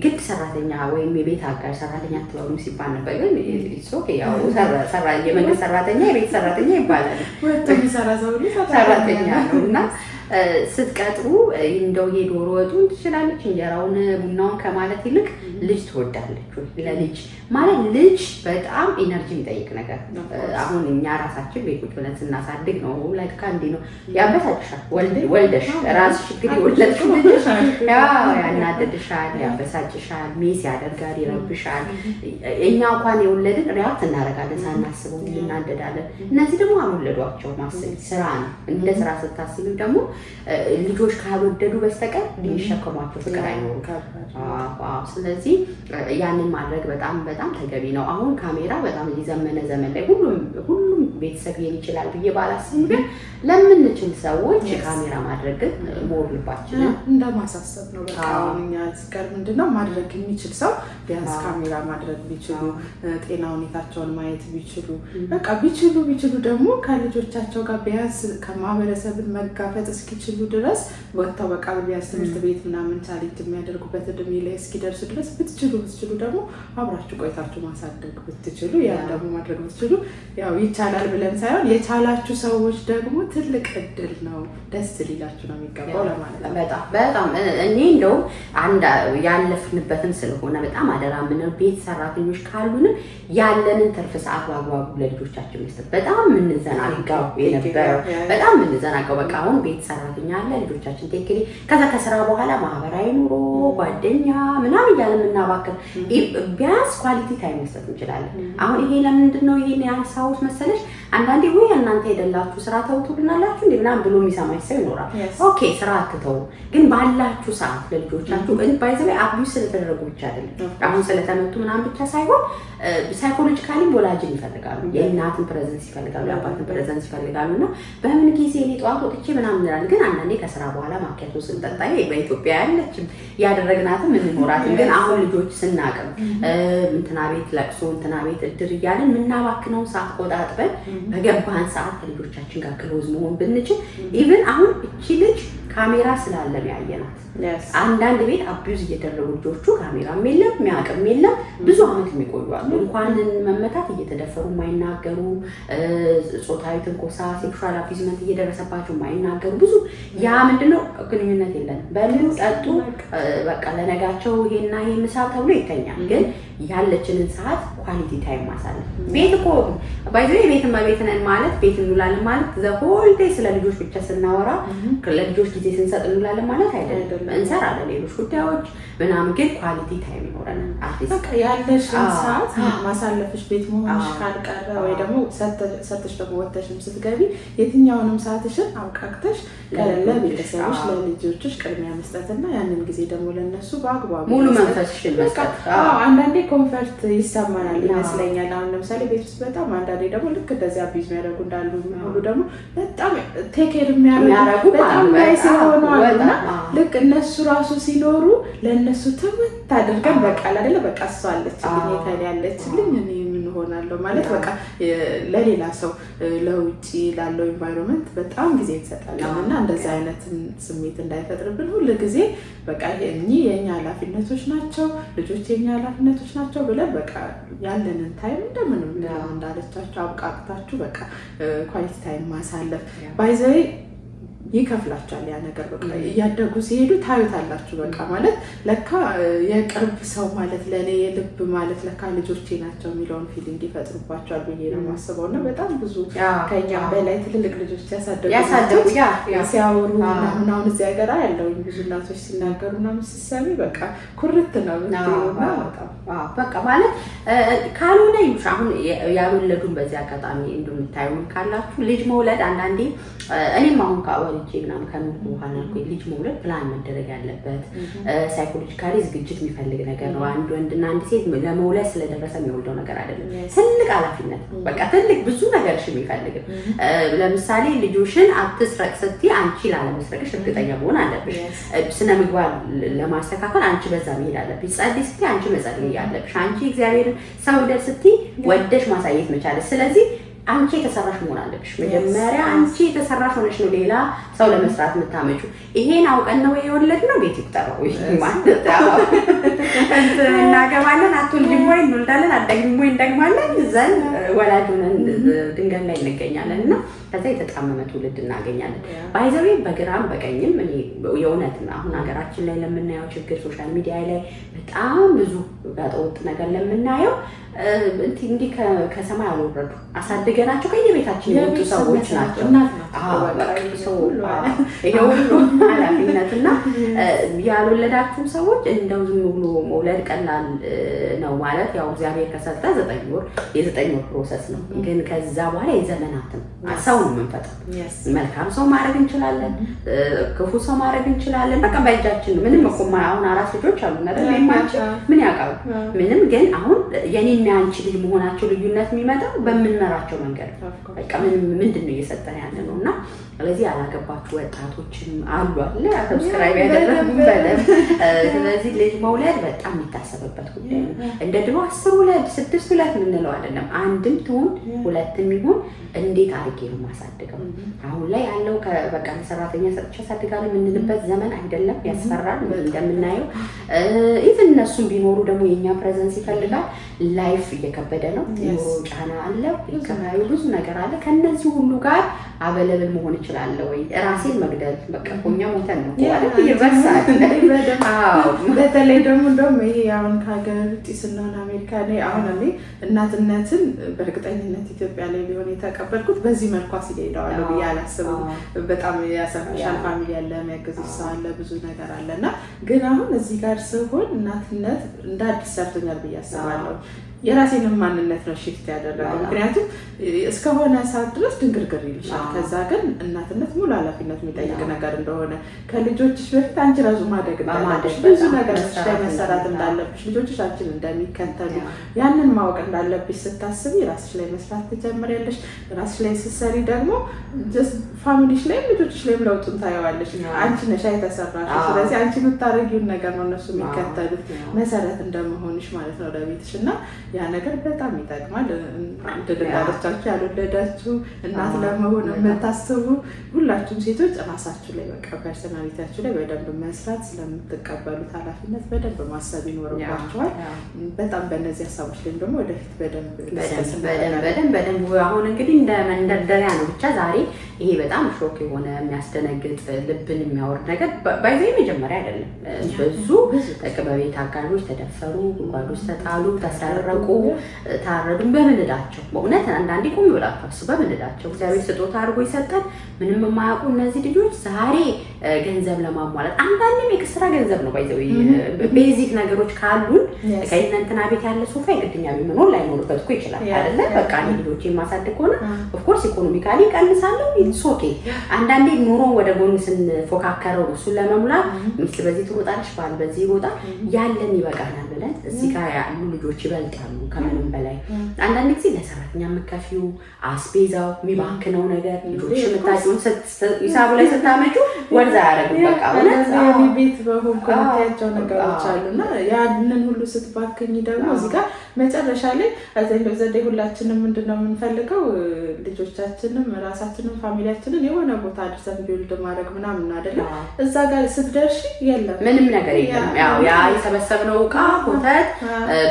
ግድ ሰራተኛ ወይም የቤት አጋዥ ሰራተኛ አትበሉ ሲባል ነበር። ግን ኦኬ ያው የመንግስት ሰራተኛ የቤት ሰራተኛ ይባላል። ወጥቶ የሚሰራ ሰው ሰራተኛ ነው እና ስትቀጥሩ እንደው የዶሮ ወጡን ትችላለች እንጀራውን ቡናውን ከማለት ይልቅ ልጅ ትወዳለች ለልጅ ማለት ልጅ በጣም ኢነርጂ የሚጠይቅ ነገር። አሁን እኛ ራሳችን ቤት ቁጭ ብለን ስናሳድግ ነው ላይ ካንዲ ነው ያበሳጭሻል። ወልደሽ ራስሽ እንግዲህ ወለድሽ ልጅሽ ያናደድሻል፣ ያበሳጭሻል፣ ሚስ ያደርጋል፣ ይረብሻል። እኛ እንኳን የወለድን ሪያክት እናደርጋለን ሳናስበው እናደዳለን። እነዚህ ደግሞ አልወለዷቸው ማሰብ ስራ ነው። እንደ ስራ ስታስቢው ደግሞ ልጆች ካልወደዱ በስተቀር ሊሸከሟቸው ፍቅር አይኖሩም። ስለዚህ ያንን ማድረግ በጣም በጣም ተገቢ ነው። አሁን ካሜራ በጣም የዘመነ ዘመን ላይ ሁሉም ቤተሰብ ይሄን ይችላል ብዬ ባላስብም ግን ለምንችል ሰዎች ካሜራ ማድረግ ሞር ልባችንን እንደማሳሰብ ነው። በቃ እኛ ዝቀር ምንድነው ማድረግ የሚችል ሰው ቢያንስ ካሜራ ማድረግ ቢችሉ፣ ጤና ሁኔታቸውን ማየት ቢችሉ፣ በቃ ቢችሉ ደግሞ ከልጆቻቸው ጋር ቢያንስ ከማህበረሰብን መጋፈጥ እስኪችሉ ድረስ ወጥተው በቃ ቢያንስ ትምህርት ቤት ምናምን ቻሌንጅ የሚያደርጉበት እድሜ ላይ እስኪደርሱ ድረስ ብትችሉ ደግሞ አብራችሁ ቆይታችሁ ማሳደግ ብትችሉ፣ ያ ደግሞ ማድረግ ብትችሉ ያው ይቻላል ብለን ሳይሆን የቻላችሁ ሰዎች ደግሞ ትልቅ እድል ነው። ደስ ሊላችሁ ነው የሚገባው ለማለት ነው። በጣም እኔ እንደውም አንድ ያለፍንበትን ስለሆነ በጣም አደራ ምነው ቤት ሰራተኞች ካሉንም ያለንን ትርፍ ሰዓት በአግባቡ ለልጆቻችን መስጠት። በጣም የምንዘናጋው የነበረው በጣም የምንዘናጋው በቃ አሁን ቤት ሰራተኛ አለ ልጆቻችን ቴክሊ ከዛ ከስራ በኋላ ማህበራዊ ኑሮ ጓደኛ ምናምን እያለ የምናባክር ቢያንስ ኳሊቲ ታይም መስጠት እንችላለን። አሁን ይሄ ለምንድን ነው ይሄን ያነሳሁት መሰለሽ? አንዳንዴ ወይ እናንተ ሄደላችሁ ስራ ተውቱልናላችሁ እንዴ ምናምን ብሎ የሚሰማኝ ሰው ይኖራል። ኦኬ ስራ አትተው፣ ግን ባላችሁ ሰዓት ለልጆቻችሁ ባይዘው አቢዩስ ስለተደረጉ ብቻ አይደለም አሁን ስለተመቱ ምናምን ብቻ ሳይሆን ሳይኮሎጂካሊ ወላጅን ይፈልጋሉ፣ የእናትን ፕሬዘንስ ይፈልጋሉ፣ የአባትን ፕሬዘንስ ይፈልጋሉ። እና በምን ጊዜ እኔ ጠዋት ወጥቼ ምናምን እንላለን፣ ግን አንዳንዴ ከስራ በኋላ ማኪያቶ ስንጠጣ በኢትዮጵያ ያለችም ያደረግናትም እንኖራትን። ግን አሁን ልጆች ስናቅም እንትና ቤት ለቅሶ እንትና ቤት እድር እያለን የምናባክነውን ሰዓት ቆጣጥበን በገባን ሰዓት ከልጆቻችን ጋር ክሎዝ መሆን ብንችል ኢቭን አሁን እቺ ልጅ ካሜራ ስላለም ያየናት አንዳንድ ቤት አቢዩዝ እየተደረጉ ልጆቹ ካሜራም የለም የሚያውቅም የለም ብዙ አመት የሚቆዩ አሉ። እንኳን መመታት እየተደፈሩ የማይናገሩ ጾታዊ ትንኮሳ ሴክሹዋል አቢዝመንት እየደረሰባቸው የማይናገሩ ብዙ ያ ምንድነው ግንኙነት የለን በሉ ጠጡ በቃ ለነጋቸው ይሄና ይሄ ምሳ ተብሎ ይተኛል። ግን ያለችንን ሰዓት ኳሊቲ ታይም ማሳለፍ ቤት እኮ ባይዘይ ቤትማ ቤት ነን ማለት ቤት እንውላለን ማለት ዘ ሆል ዴይ ስለ ልጆች ብቻ ስናወራ ለልጆች ጊዜ ስንሰጥ እንውላለን ማለት አይደለም። እንሰራለን ሌሎች ጉዳዮች ምናምን፣ ግን ኳሊቲ ታይም ይኖረናል። በቃ ያለሽን ሰዓት ማሳለፍሽ ቤት መሆንሽ ካልቀረ ወይ ደግሞ ሰርተሽ ደግሞ ወጥተሽም ስትገቢ የትኛውንም ሰዓትሽን አብቃቅተሽ ለቤተሰብሽ ለልጆችሽ ቅድሚያ መስጠትና ያንን ጊዜ ደግሞ ለነሱ በአግባቡ ሙሉ መንፈስሽን መስጠት። አንዳንዴ ኮንፈርት ይሰማናል ይመስለኛል። አሁን ለምሳሌ ቤት ውስጥ በጣም አንዳንዴ ደግሞ ልክ እንደዚህ አቢዝ የሚያደርጉ እንዳሉ ሁሉ ደግሞ በጣም ቴክ ኬር የሚያደርጉ በጣም ናይስ የሆኑ አሉና ልክ እነሱ ራሱ ሲኖሩ ለእነሱ ትምህርት አድርገን በቃ አይደለ በቃ እሷ አለችልኝ የከሌ ያለችልኝ እኔ ምን ሆናለሁ ማለት በቃ ለሌላ ሰው ለውጪ ላለው ኢንቫይሮንመንት በጣም ጊዜ እንሰጣለን እና እንደዚህ አይነት ስሜት እንዳይፈጥርብን ሁሉ ጊዜ በቃ እኚህ የኛ ኃላፊነቶች ናቸው፣ ልጆች የኛ ኃላፊነቶች ናቸው ብለን በቃ ያለንን ታይም እንደምንም እንዳለቻቸው አብቃቅታችሁ በቃ ኳሊቲ ታይም ማሳለፍ ባይዘይ ይከፍላችኋል። ያ ነገር በቃ እያደጉ ሲሄዱ ታዩታላችሁ። በቃ ማለት ለካ የቅርብ ሰው ማለት ለኔ የልብ ማለት ለካ ልጆቼ ናቸው የሚለውን ፊሊንግ ይፈጥሩባቸዋል ብዬ ነው የማስበው። እና በጣም ብዙ ከኛ በላይ ትልልቅ ልጆች ያሳደጉ ሲያወሩ ምናምን አሁን እዚህ ሀገር ያለውኝ ብዙ እናቶች ሲናገሩ ምናምን ስትሰሚ በቃ ኩርት ነው ምትሆና በቃ ማለት ካልሆነ ይሉሽ አሁን ያልወለዱን በዚህ አጋጣሚ እንደምታዩ ካላችሁ ልጅ መውለድ አንዳንዴ እኔም አሁን ልጅ ምናምን ከኖርኩ በኋላ ልጅ መውለድ ፕላን መደረግ ያለበት ሳይኮሎጂካሊ ዝግጅት የሚፈልግ ነገር ነው። አንድ ወንድና አንድ ሴት ለመውለድ ስለደረሰ የሚወልደው ነገር አይደለም። ትልቅ ኃላፊነት በቃ ትልቅ ብዙ ነገርሽ የሚፈልግ ለምሳሌ ልጆሽን አትስረቅ ስትይ አንቺ ላለመስረቅሽ እርግጠኛ መሆን አለብሽ። ስነ ምግባር ለማስተካከል አንቺ በዛ መሄድ አለብሽ። ጸልይ ስትይ አንቺ መጸለይ ያለብሽ። አንቺ እግዚአብሔርን ሰው ደስ ስትይ ወደሽ ማሳየት መቻለሽ። ስለዚህ አንቺ የተሰራሽ መሆን አለብሽ። መጀመሪያ አንቺ የተሰራሽ ሆነሽ ነው ሌላ ሰው ለመስራት የምታመጪው። ይሄን አውቀን ነው የወለድነው። ቤት ይቁጠረው ማለት እናገባለን፣ አትወልጂም ወይ እንወልዳለን፣ አትደግሚም ወይ እንደግማለን፣ ዘን ወላጅ ሆነን ድንገት ላይ እንገኛለን እና ከዛ የተጣመመ ትውልድ እናገኛለን። ባይዘዌ በግራም በቀኝም እኔ የእውነት አሁን ሀገራችን ላይ ለምናየው ችግር ሶሻል ሚዲያ ላይ በጣም ብዙ ጋጠወጥ ነገር ለምናየው እንዲህ ከሰማይ አልወረዱ አሳድገናቸው ከየቤታችን የወጡ ሰዎች ናቸው። ይሄ ሁሉ ኃላፊነትና ያልወለዳችሁም ሰዎች እንደው ዝም ብሎ መውለድ ቀላል ነው ማለት ያው እግዚአብሔር ከሰጠ 9 ወር የ9 ወር ፕሮሰስ ነው። ግን ከዛ በኋላ የዘመናትን ሰው ነው የምንፈጥረው። መልካም ሰው ማድረግ እንችላለን፣ ክፉ ሰው ማድረግ እንችላለን። በቃ በእጃችን ነው። ምንም እኮ አሁን 4 ልጆች አሉ አይደል? ምን ያውቃሉ? ምንም። ግን አሁን የኔና አንቺ ልጅ መሆናቸው ልዩነት የሚመጣው በምንመራቸው መንገድ በቃ ምንድን ነው እየሰጠን ያለ ነው። እና ስለዚህ ያላገባችሁ ወጣቶችም አሉ አለ ሰብስክራይብ ያደረጉ በለም። ስለዚህ ልጅ መውለድ በጣም የሚታሰብበት ጉዳይ ነው። እንደ ድሮ 10 ውለድ 6 ውለድ የምንለው አይደለም። አንድም ትሁን ሁለትም ይሁን እንዴት አድርጌ ነው ማሳድገው። አሁን ላይ ያለው በቃ ሰራተኛ ሰጥቼ አሳድጋለሁ የምንልበት ዘመን አይደለም። ያስፈራል እንደምናየው። ኢቭን እነሱም ቢኖሩ ደግሞ የኛ ፕሬዘንስ ይፈልጋል። ላይፍ እየከበደ ነው። ኑሮ ጫና አለ፣ ኢኮኖሚ ብዙ ነገር አለ። ከነዚህ ሁሉ ጋር አበለብል መሆን ይችላል ወይ? ራሴን መግደል በቃ ኮኛ ሞተን ነው ማለት ይበሳል። በተለይ ደግሞ እንደውም ይሄ አሁን ከሀገር ውጭ ስንሆን አሜሪካ ላይ አሁን እኔ እናትነትን በእርግጠኝነት ኢትዮጵያ ላይ ቢሆን የተቀበልኩት በዚህ መልኩ አስይሄደዋለሁ ብዬ አላስብም። በጣም ያሰፋሻል፣ ፋሚሊ ያለ የሚያግዝሽ ሰው አለ፣ ብዙ ነገር አለ እና ግን አሁን እዚህ ጋር ስሆን እናትነት እንደ አዲስ ሰርቶኛል ብዬ አስባለሁ። የራሴንም ማንነት ነው ሽፍት ያደረገው። ምክንያቱም እስከሆነ ሰዓት ድረስ ድንግርግር ይልሻል። ከዛ ግን እናትነት ሙሉ ኃላፊነት የሚጠይቅ ነገር እንደሆነ ከልጆችሽ በፊት አንቺ ራሱ ማደግ እንዳለብሽ ብዙ ነገር ላይ መሰራት እንዳለብሽ ልጆችሽ አንቺን እንደሚከተሉ ያንን ማወቅ እንዳለብሽ ስታስቢ ራስሽ ላይ መስራት ትጀምሪያለሽ። ራስሽ ላይ ስትሰሪ ደግሞ ፋሚሊሽ ላይም ልጆችሽ ላይም ለውጡን ታየዋለሽ። አንቺ ነሽ የተሰራሽ። ስለዚህ አንቺ የምታደርጊውን ነገር ነው እነሱ የሚከተሉት መሰረት እንደመሆንሽ ማለት ነው ለቤትሽ እና ያ ነገር በጣም ይጠቅማል። እንደደጋለቻችሁ ያልወለዳችሁ እናት ለመሆን የምታስቡ ሁላችሁም ሴቶች ራሳችሁ ላይ በቃ ፐርሰናሊቲያችሁ ላይ በደንብ መስራት ስለምትቀበሉት ኃላፊነት በደንብ ማሰብ ይኖርባችኋል። በጣም በእነዚህ ሀሳቦች ላይም ደግሞ ወደፊት በደንብ አሁን እንግዲህ እንደ መንደርደሪያ ነው ብቻ ዛሬ ይሄ በጣም ሾክ የሆነ የሚያስደነግጥ ልብን የሚያወርድ ነገር ባይዘ መጀመሪያ አይደለም። ብዙ በቤት አጋዦች ተደፈሩ፣ ጉድጓዶች ተጣሉ፣ ተሰረቁ፣ ታረዱ። በምንዳቸው በእውነት አንዳንዴ ቁም ብላችሁ አስቡ። በምንዳቸው እግዚአብሔር ስጦታ አድርጎ ይሰጣል። ምንም የማያውቁ እነዚህ ልጆች ዛሬ ገንዘብ ለማሟላት አንዳንዴም ኤክስትራ ገንዘብ ነው ባይዘው ቤዚክ ነገሮች ካሉን ከእናንተና ቤት ያለ ሶፋ የግድኛ ቢመኖር ላይኖርበት እኮ ይችላል አይደለ? በቃ ልጆች የማሳድግ ሆነ ኦፍ ኮርስ ኢኮኖሚካሊ ቀንሳለሁ። ኢትስ ኦኬ። አንዳንዴ ኑሮ ወደ ጎን ስንፎካከረው እሱን ለመሙላት ሚስት በዚህ ትሮጣለች፣ ባል በዚህ ይሮጣል፣ ያለን ይበቃናል ብለን እዚህ ጋር ያሉ ልጆች ይበልጣሉ ከምንም በላይ። አንዳንድ ጊዜ ለሰራተኛ የምከፊው አስቤዛው የሚባክነው ነገር ልጆች የምታጭውን ሂሳቡ ላይ ስታመጩ ወርዛ ያደረግም በቃ እውነት ቤት በሆንኩ የምታያቸው ነገሮች አሉና ያንን ሁሉ ስትባክኝ ደግሞ እዚህ ጋር መጨረሻ ላይ አዘንዶ ዘዴ ሁላችንም ምንድነው የምንፈልገው ልጆቻችንም ራሳችንም ፋሚሊያችንን የሆነ ቦታ አድርሰን ቢውልድ ማድረግ ምናምን አይደለም። እዛ ጋር ስትደርሺ የለም ምንም ነገር የለም። ያ የሰበሰብነው ዕቃ ኮተት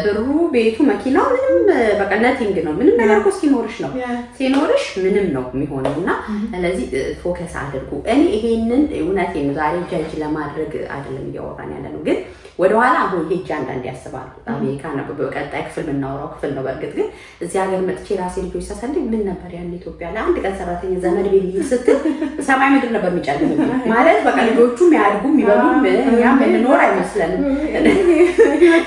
ብሩ ቤቱ መኪናው ምንም በቃ ነቲንግ ነው። ምንም ነገር እኮ ሲኖርሽ ነው ሲኖርሽ ምንም ነው የሚሆነው። እና ስለዚህ ፎከስ አድርጉ። እኔ ይሄንን እውነቴን ነው ዛሬ ጃጅ ለማድረግ አይደለም እያወራን ያለ ነው። ግን ወደኋላ አሁን ሄጄ አንዳንዴ ያስባሉ አሜሪካ ነው በቀጣይ ክፍል የምናወራው ክፍል ነው። በእርግጥ ግን እዚህ ሀገር መጥቼ ራሴ ልጆች ሳሳድግ ምን ነበር ያን ኢትዮጵያ ላይ አንድ ቀን ሰራተኛ ዘመድ ቤት ስትል ሰማይ ምድር ነበር የሚጨልም ማለት በቃ ልጆቹ የሚያድጉ የሚበሉም እኛም የምንኖር አይመስለንም።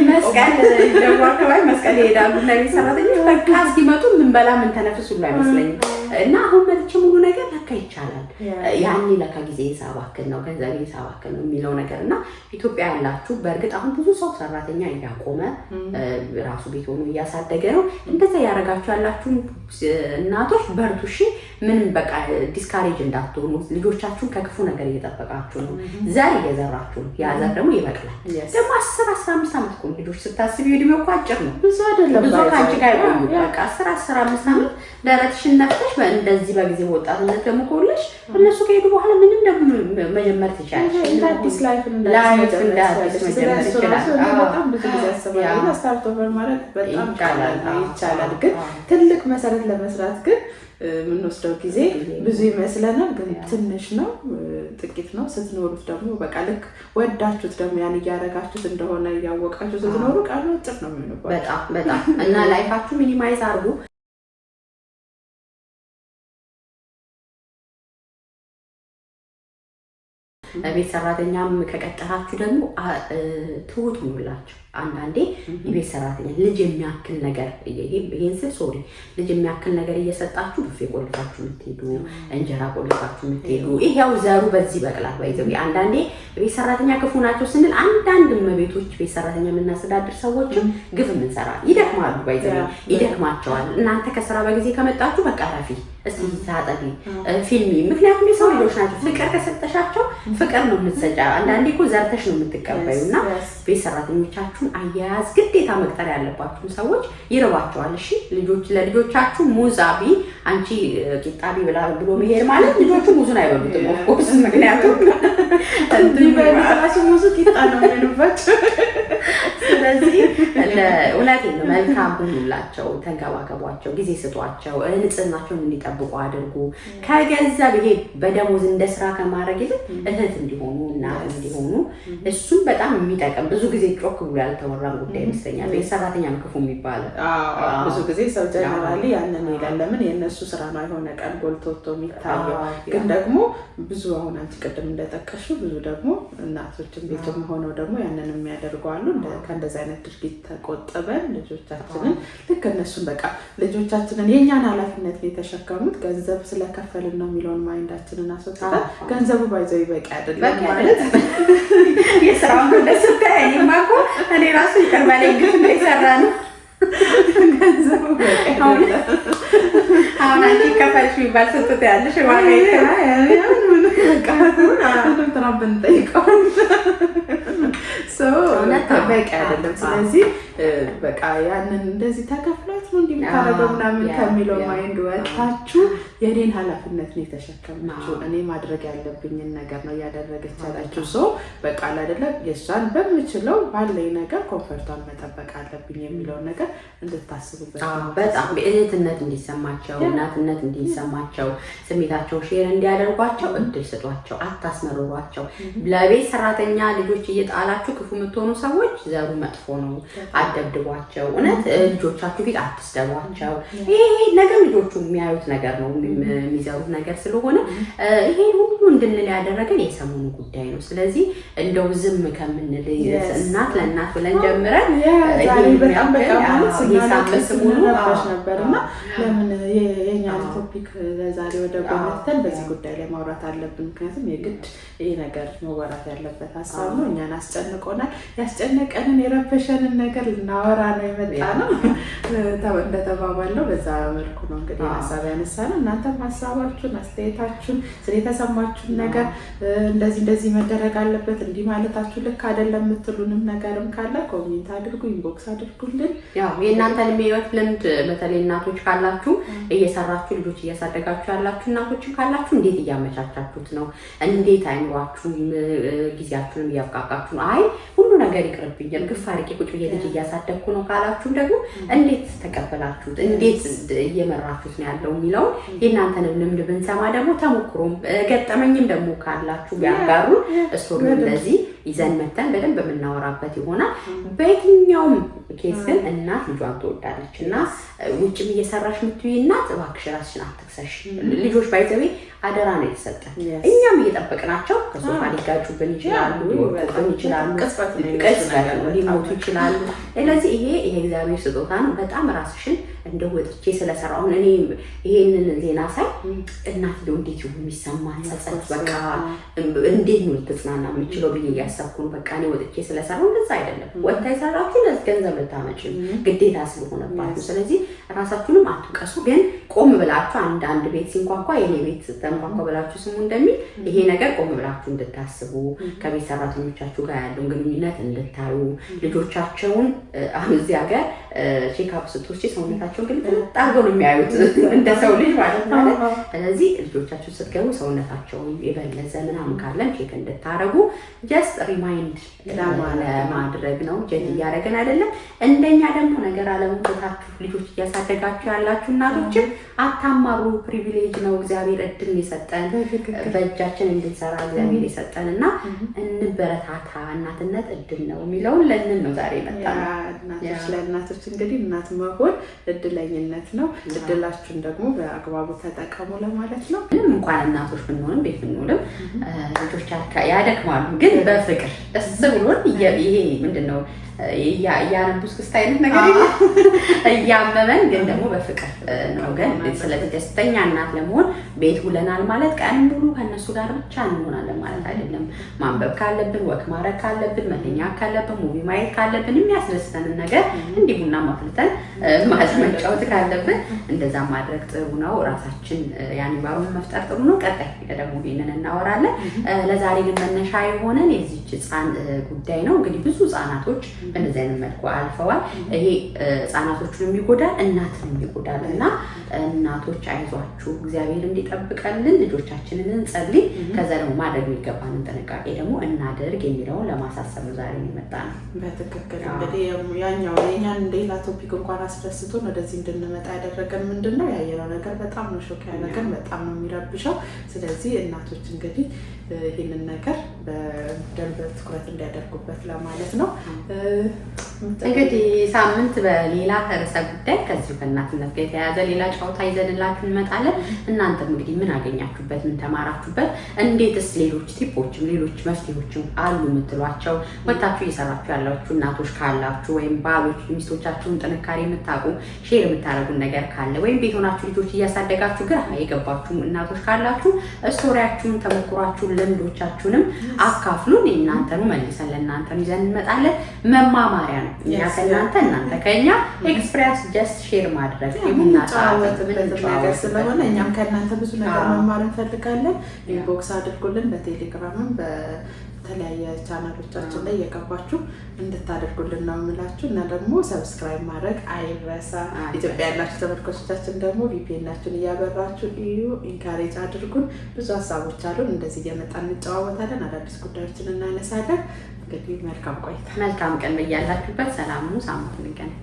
መስቀል ደግሞ አካባቢ መስቀል ይሄዳሉ እና ቤት ሰራተኞች በቃ እስኪመጡ ምን በላ ምን ተነፍስ ሁሉ አይመስለኝም። እና አሁን መጥቼ ሙሉ ነገር ለካ ይቻላል። ያኔ ለካ ጊዜ ሳባክን ነው ገንዘብ ሳባክን ነው የሚለው ነገር እና ኢትዮጵያ ያላችሁ በእርግጥ አሁን ብዙ ሰው ሰራተኛ እያቆመ ራሱ ቤት ሆኖ እያሳደገ ነው። እንደዛ ያረጋችሁ ያላችሁ እናቶች በርቱ እሺ። ምንም በቃ ዲስካሬጅ እንዳትሆኑ። ልጆቻችሁን ከክፉ ነገር እየጠበቃችሁ ነው። ዘር እየዘራችሁ ነው። ያ ዘር ደግሞ ይበቅላል። ደግሞ 10-15 ዓመት እኮ ልጆች ስታስቢ እድሜው እኮ አጭር ነው። ብዙ አይደለም። ብዙ ካንቺ ጋር ይቆዩ። በቃ 10-15 ዓመት ደረትሽን ነፍተሽ እንደዚህ በጊዜ ወጣትነት ደግሞ ከወለሽ እነሱ ከሄዱ በኋላ ምንም ደግሞ መጀመር ትችያለሽ። አዲስ ላይፍ እንዳዲስ መጀመር ይችላል። በጣም ብዙ ጊዜ አስባለሁ ስታርት ኦቨር ማለት በጣም ይቻላል። ግን ትልቅ መሰረት ለመስራት ግን የምንወስደው ጊዜ ብዙ ይመስለናል፣ ግን ትንሽ ነው፣ ጥቂት ነው። ስትኖሩት ደግሞ በቃ ልክ ወዳችሁት ደግሞ ያን እያደረጋችሁት እንደሆነ እያወቃችሁ ስትኖሩ ቃሉ አጭር ነው የሚሆንባችሁ። በጣም በጣም እና ላይፋችሁ ሚኒማይዝ አድርጉ። ቤት ሰራተኛም ከቀጠራችሁ ደግሞ ትሁት ሁኑላችሁ። አንዳንዴ የቤት ሰራተኛ ልጅ የሚያክል ነገር ይሄን ስል ሶሪ ልጅ የሚያክል ነገር እየሰጣችሁ ብፌ ቆልፋችሁ የምትሄዱ እንጀራ ቆልፋችሁ የምትሄዱ ይሄው ዘሩ በዚህ በቅላት ባይዘው። አንዳንዴ ቤት ሰራተኛ ክፉ ናቸው ስንል አንዳንድ ቤቶች ቤት ሰራተኛ የምናስተዳድር ሰዎችም ግፍ የምንሰራ ይደክማሉ፣ ባይዘው ይደክማቸዋል። እናንተ ከስራ በጊዜ ከመጣችሁ በቃ ረፊ እስቲ ታጠቢ ፊልሚ። ምክንያቱም የሰው ልጆች ናቸው። ፍቅር ከሰጠሻቸው ፍቅር ነው የምትሰጫ። አንዳንዴ እኮ ዘርተሽ ነው የምትቀበዩና ቤት ሰራተኞቻችሁን አያያዝ ግዴታ መቅጠር ያለባችሁ ሰዎች ይርባቸዋል። እሺ ልጆች ለልጆቻችሁ ሙዛቢ አንቺ ቂጣቢ ብሎ መሄድ ማለት ልጆቹ ሙዙን አይበሉትም። ኦፍ ኮርስ ምክንያቱም ራሱ ሙዙ ቂጣ ነው የሚሉባቸው። ስለዚህ እውነቴን ነው መልካም ሁኑላቸው፣ ተንከባከቧቸው፣ ጊዜ ስጧቸው፣ ንጽህናቸውን እንዲጠብቁ አድርጉ። ከገንዘብ ይሄ በደሞዝ እንደ ስራ ከማድረግ ይልቅ እህት እንዲሆኑ እና እንዲሆኑ እሱም በጣም የሚጠቅም ብዙ ጊዜ ጮክ ብሎ ያልተወራም ጉዳይ ይመስለኛል። ቤት ሰራተኛ ነው ክፉ የሚባለው። ብዙ ጊዜ ሰው ጀነራሊ ያንን ይላል። ለምን የእነሱ ስራ ነው የሆነ ቀን ጎልቶ ወጥቶ የሚታየው። ግን ደግሞ ብዙ አሁን አንቺ ቅድም እንደጠቀሽው ብዙ ደግሞ እናቶችን ቤትም ሆነው ደግሞ ያንን የሚያደርጉ አሉ። ከእንደዚህ አይነት ድርጊት ተቆጥበን ልጆቻችንን ልክ እነሱን በቃ ልጆቻችንን የእኛን ኃላፊነት የተሸከሙት ገንዘብ ስለከፈልን ነው የሚለውን ማይንዳችንን አስወጥተን ገንዘቡ ባይዘው ይበቂ አይደለም ማለት የስራውን እንደስታይ እኔማ እኮ እኔ ራሱ ይቅር በለኝ ግፍ እንደሰራ ነው ገንዘቡ በቂ አይደለም። አሁን አንቺ ከፈልሽ የሚባል ስትት ያለሽ ዋጋ ብንጠይቀው በቂ አይደለም። ስለዚህ በቃ ያንን እንደዚህ ተከፍሏት ነው እንደምታረገው ምናምን ከሚለው ማይንድ ወጣችሁ የኔን ኃላፊነት ነው የተሸከመችው፣ እኔ ማድረግ ያለብኝን ነገር ነው ያደረገች ያላችሁ ሰው በቃ አይደለም የሷን በምችለው ባለኝ ነገር ኮንፈርቷን መጠበቅ አለብኝ የሚለው ነገር እንድታስቡበት። በጣም እህትነት እንዲሰማቸው፣ እናትነት እንዲሰማቸው፣ ስሜታቸው ሼር እንዲያደርጓቸው እድል ስጧቸው፣ አታስመርሯቸው። ለቤት ሰራተኛ ልጆች እየጣላችሁ ክፉ የምትሆኑ ሰዎች ዘሩ መጥፎ ነው። አደብድቧቸው። እውነት ልጆቻችሁ ፊት አትስደቧቸው። ይሄ ነገር ልጆቹ የሚያዩት ነገር ነው የሚዘሩት ነገር ስለሆነ ይሄ ሁሉ እንድንል ያደረገን የሰሞኑ ጉዳይ ነው። ስለዚህ እንደው ዝም ከምንል እናት ለእናት ብለን ጀምረን በጣም በቃ ማለት ስናለቅስ ሙሉባሽ ነበርና ለምን የኛን ቶፒክ ለዛሬ ወደ ጎነተን በዚህ ጉዳይ ላይ ማውራት አለብን። ምክንያቱም የግድ ይሄ ነገር መወራት ያለበት ሀሳብ ነው። እኛን አስጨንቆናል። ያስጨነቀንን የረበሸንን ነገር ልናወራ ነው የመጣ ነው። እንደተባባለው በዛ መልኩ ነው እንግዲህ ሀሳብ ያነሳነው። እናንተም ሀሳባችሁን አስተያየታችሁን ስለተሰማችሁን ነገር እንደዚህ መደረግ አለበት እንዲህ ማለታችሁ ልክ አይደለም የምትሉንም ነገርም ካለ ኮሜንት አድርጉ፣ ኢንቦክስ አድርጉልን። ያው የእናንተን የህይወት ልምድ በተለይ እናቶች ካላችሁ እየሰራችሁ ልጆች እያሳደጋችሁ ያላችሁ እናቶችን ካላችሁ እንዴት እያመቻቻችሁት ነው? እንዴት አይምሯችሁም ጊዜያችሁንም እያብቃቃችሁ ነው? አይ ሁሉ ነገር ይቅርብኛል ግፍ አድርጌ ቁጭ ብዬ ልጅ እያሳደግኩ ነው ካላችሁም ደግሞ እንዴት ተቀበላችሁት? እንዴት እየመራችሁት ነው ያለው የሚለውን የእናንተንም ልምድ ብንሰማ ደግሞ ተሞክሮም ገጠመኝም ደግሞ ካላችሁ ቢያጋሩ ስቶሪ እንደዚህ ይዘን መተን በደንብ የምናወራበት ይሆናል። በየትኛውም ኬስ ግን እናት ልጇን ትወዳለች እና ውጭም እየሰራሽ የምትውይ እናት እባክሽ ራስሽን አትክሰሽ። ልጆች ባይዘዌ አደራ ነው የተሰጠን። እኛም እየጠበቅናቸው ከሶፋ ሊጋጩብን ይችላሉ፣ ሊወጡብን ይችላሉ፣ ቅጽበት ሊሞቱ ይችላሉ። ስለዚህ ይሄ የእግዚአብሔር ስጦታ ነው። በጣም ራስሽን እንደው ወጥቼ ስለሰራሁ እኔ ይሄንን ዜና ሳይ እናት እንደው እንዴት ይሁን የሚሰማት ጸጸት፣ በቃ እንዴት ነው ልትጽናና የምችለው ብዬ እያሰብኩ ነው። በቃ እኔ ወጥቼ ስለሰራሁ እንደዛ አይደለም። ወጥታ የሰራችሁ ለዚህ ገንዘብ ልታመጪ ግዴታ ስለሆነባችሁ፣ ስለዚህ ራሳችሁንም አትውቀሱ። ግን ቆም ብላችሁ አንድ ቤት ሲንኳኳ የኔ ቤት ተንኳኳ ብላችሁ ስሙ እንደሚል ይሄ ነገር ቆም ብላችሁ እንድታስቡ፣ ከቤት ሰራተኞቻችሁ ጋር ያለውን ግንኙነት እንድታዩ፣ ልጆቻቸውን አሁን እዚህ ሀገር ቼክአፕ ስትወስጂ ሰውነታቸውን ግን አድርገው ነው የሚያዩት እንደ ሰው ልጅ ማለት ነው። ስለዚህ ልጆቻችሁ ስትገቡ ሰውነታቸውን የበለዘ ምናምን ካለን ቼክ እንድታረጉ ጀስት ሪማይንድ ለማድረግ ነው። ጀጅ እያደረገን አይደለም። እንደኛ ደግሞ ነገር አለመውጣታችሁ ልጆች እያሳደጋችሁ ያላችሁ እናቶችም አታማሩ። ፕሪቪሌጅ ነው እግዚአብሔር እድል የሰጠን በእጃችን እንድንሰራ እግዚአብሔር የሰጠን እና እንበረታታ። እናትነት እድል ነው የሚለውን ለንን ነው ዛሬ መጣ ነው። ለእናቶች እንግዲህ እናት መሆን እድለኝነት ነው። እድላችሁን ደግሞ በአግባቡ ተጠቀሙ ለማለት ነው። ምንም እንኳን እናቶች ብንሆንም ቤት ብንውልም ልጆች ያደክማሉ፣ ግን በፍቅር ደስ ብሎን ይሄ ምንድነው እያነቡስ ክስታይነት ነገር እያመመን ግን ደግሞ በፍቅር ነው። ግን ስለዚህ ደስተኛ እናት ለመሆን ቤት ውለናል ማለት ቀን ሙሉ ከነሱ ጋር ብቻ እንሆናለን ማለት አይደለም። ማንበብ ካለብን፣ ወክ ማድረግ ካለብን፣ መተኛት ካለብን፣ ሙቪ ማየት ካለብን፣ የሚያስደስተንን ነገር እንዲህ ቡና ማፍልተን መጫወት ካለብን እንደዛ ማድረግ ጥሩ ነው። ራሳችን ያን ባሩን መፍጠር ጥሩ ነው። ቀጣይ ደግሞ ይሄንን እናወራለን። ለዛሬ ግን መነሻ የሆነን የዚህች ህፃን ጉዳይ ነው። እንግዲህ ብዙ ህፃናቶች በእንደዚህ አይነት መልኩ አልፈዋል። ይሄ ህፃናቶቹን የሚጎዳል፣ እናትን የሚጎዳል እና እናቶች አይዟችሁ እግዚአብሔር እንዲጠብቀልን ልጆቻችንን እንጸልይ። ከዛ ደግሞ ማድረግ የሚገባንን ጥንቃቄ ደግሞ እናድርግ የሚለውን ለማሳሰብ ዛሬ የመጣ ነው። በትክክል እንግዲህ ያኛው የኛን ሌላ ቶፒክ እንኳን አስደስቶን ወደዚህ እንድንመጣ ያደረገን ምንድን ነው ያየነው ነገር በጣም ነው ሾክ ያደረገን፣ በጣም ነው የሚረብሸው። ስለዚህ እናቶች እንግዲህ ይህንን ነገር በደንብ ትኩረት እንዲያደርጉበት ለማለት ነው። እንግዲህ ሳምንት በሌላ ርዕሰ ጉዳይ ከዚሁ ከእናትነት ጋር የተያያዘ ሌላ ጨዋታ ይዘንላችሁ እንመጣለን። እናንተም እንግዲህ ምን አገኛችሁበት፣ ምን ተማራችሁበት፣ እንዴትስ ሌሎች ቲፖችም ሌሎች መፍትሄዎችም አሉ የምትሏቸው ወጣችሁ እየሰራችሁ ያላችሁ እናቶች ካላችሁ ወይም ባሎች ሚስቶቻችሁን ጥንካሬ የምታውቁ ሼር የምታደርጉን ነገር ካለ ወይም ቤት ሆናችሁ ልጆች እያሳደጋችሁ ግራ የገባችሁ እናቶች ካላችሁ ስቶሪያችሁን፣ ተሞክሯችሁን፣ ልምዶቻችሁንም አካፍሉን። እናንተኑ መልሰን ለእናንተኑ ይዘን እንመጣለን። መማማሪያ ነው። እኛ ከእናንተ እናንተ ከእኛ ኤክስፕሪያንስ ጀስት ሼር ማድረግ ነገር ስለሆነ እኛም ከእናንተ ብዙ ነገር መማር እንፈልጋለን። ኢንቦክስ አድርጉልን። በቴሌግራምም በተለያየ ቻናሎቻችን ላይ የገባችሁ እንድታደርጉልን ነው የምላችሁ እና ደግሞ ሰብስክራይብ ማድረግ አይረሳ። ኢትዮጵያ ያላችሁ ተመልካቾቻችን ደግሞ ቪፒኤናችሁን እያበራችሁ እዩ፣ ኢንካሬጅ አድርጉን። ብዙ ሀሳቦች አሉን። እንደዚህ እየመጣን እንጨዋወታለን፣ አዳዲስ ጉዳዮችን እናነሳለን። እንግዲህ መልካም ቆይታ፣ መልካም ቀን በያላችሁበት። ሰላም ነው። ሳምንት እንገናኝ።